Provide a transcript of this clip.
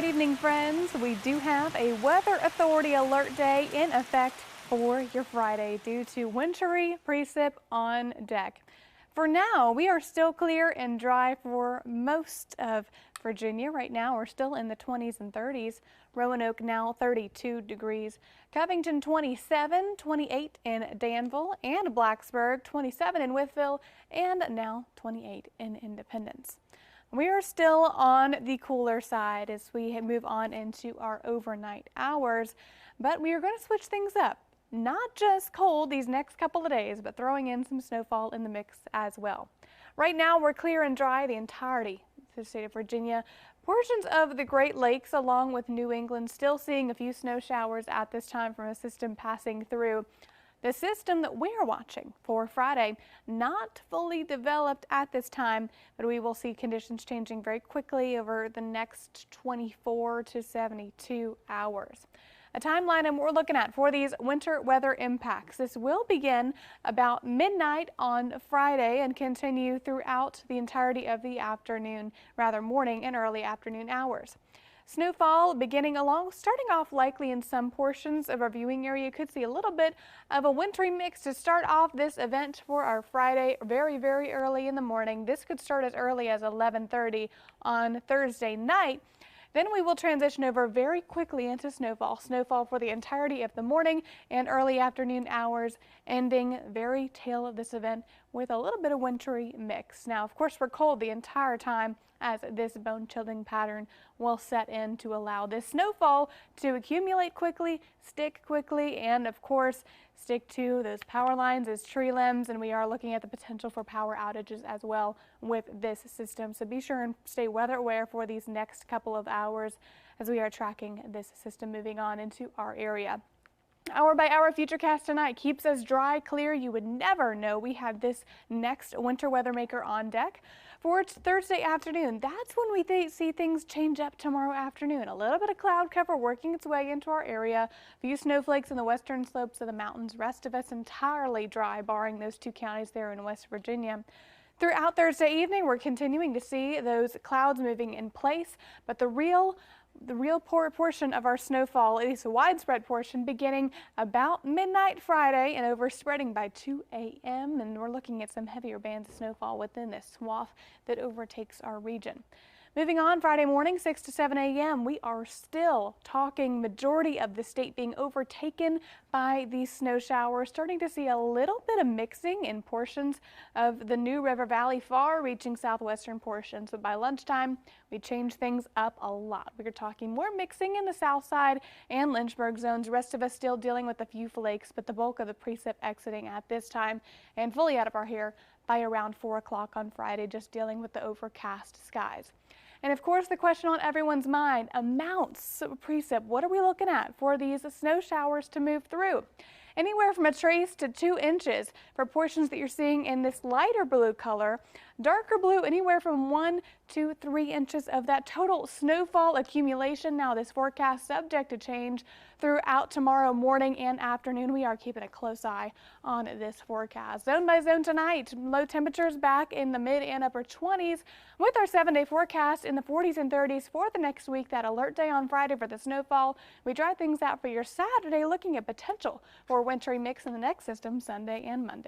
Good evening, friends. We do have a Weather Authority alert day in effect for your Friday due to wintry precip on deck. For now, we are still clear and dry for most of Virginia. Right now, we're still in the 20s and 30s. Roanoke now 32 degrees. Covington 27, 28 in Danville and Blacksburg, 27 in Wytheville, and now 28 in Independence. We are still on the cooler side as we move on into our overnight hours, but we are going to switch things up. Not just cold these next couple of days, but throwing in some snowfall in the mix as well. Right now, we're clear and dry the entirety of the state of Virginia. Portions of the Great Lakes along with New England still seeing a few snow showers at this time from a system passing through. The system that we're watching for Friday, not fully developed at this time, but we will see conditions changing very quickly over the next 24 to 72 hours. A timeline and we're looking at for these winter weather impacts. This will begin about midnight on Friday and continue throughout the entirety of the afternoon, morning and early afternoon hours. Snowfall starting off likely in some portions of our viewing area. You could see a little bit of a wintry mix to start off this event for our Friday very early in the morning. This could start as early as 11:30 on Thursday night. Then we will transition over very quickly into snowfall. Snowfall for the entirety of the morning and early afternoon hours, ending very tail of this event with a little bit of wintry mix. Now, of course, we're cold the entire time as this bone-chilling pattern will set in to allow this snowfall to accumulate quickly, stick quickly, and of course, stick to those power lines, those tree limbs, and we are looking at the potential for power outages as well with this system. So be sure and stay weather aware for these next couple of hours as we are tracking this system moving on into our area. Hour by hour futurecast tonight keeps us dry, clear. You would never know we have this next winter weather maker on deck. For Thursday afternoon, that's when we see things change up tomorrow afternoon. A little bit of cloud cover working its way into our area. A few snowflakes in the western slopes of the mountains. Rest of us entirely dry, barring those two counties there in West Virginia. Throughout Thursday evening, we're continuing to see those clouds moving in place, but the real portion of our snowfall, at least a widespread portion, beginning about midnight Friday and overspreading by 2 a.m. And we're looking at some heavier bands of snowfall within this swath that overtakes our region. Moving on, Friday morning, 6 to 7 a.m., we are still talking majority of the state being overtaken by these snow showers, starting to see a little bit of mixing in portions of the New River Valley, far-reaching southwestern portions. But by lunchtime, we change things up a lot. We're talking more mixing in the south side and Lynchburg zones. Rest of us still dealing with a few flakes, but the bulk of the precip exiting at this time and fully out of our hair by around 4 o'clock on Friday, just dealing with the overcast skies. And of course, the question on everyone's mind, amounts of precip. What are we looking at for these snow showers to move through? Anywhere from a trace to 2 inches for portions that you're seeing in this lighter blue color. Darker blue, anywhere from 1 to 3 inches of that total snowfall accumulation. Now, this forecast subject to change throughout tomorrow morning and afternoon. We are keeping a close eye on this forecast. Zone by zone tonight, low temperatures back in the mid and upper 20s with our 7-day forecast in the 40s and 30s for the next week. That alert day on Friday for the snowfall. We dry things out for your Saturday, looking at potential for wintry mix in the next system Sunday and Monday.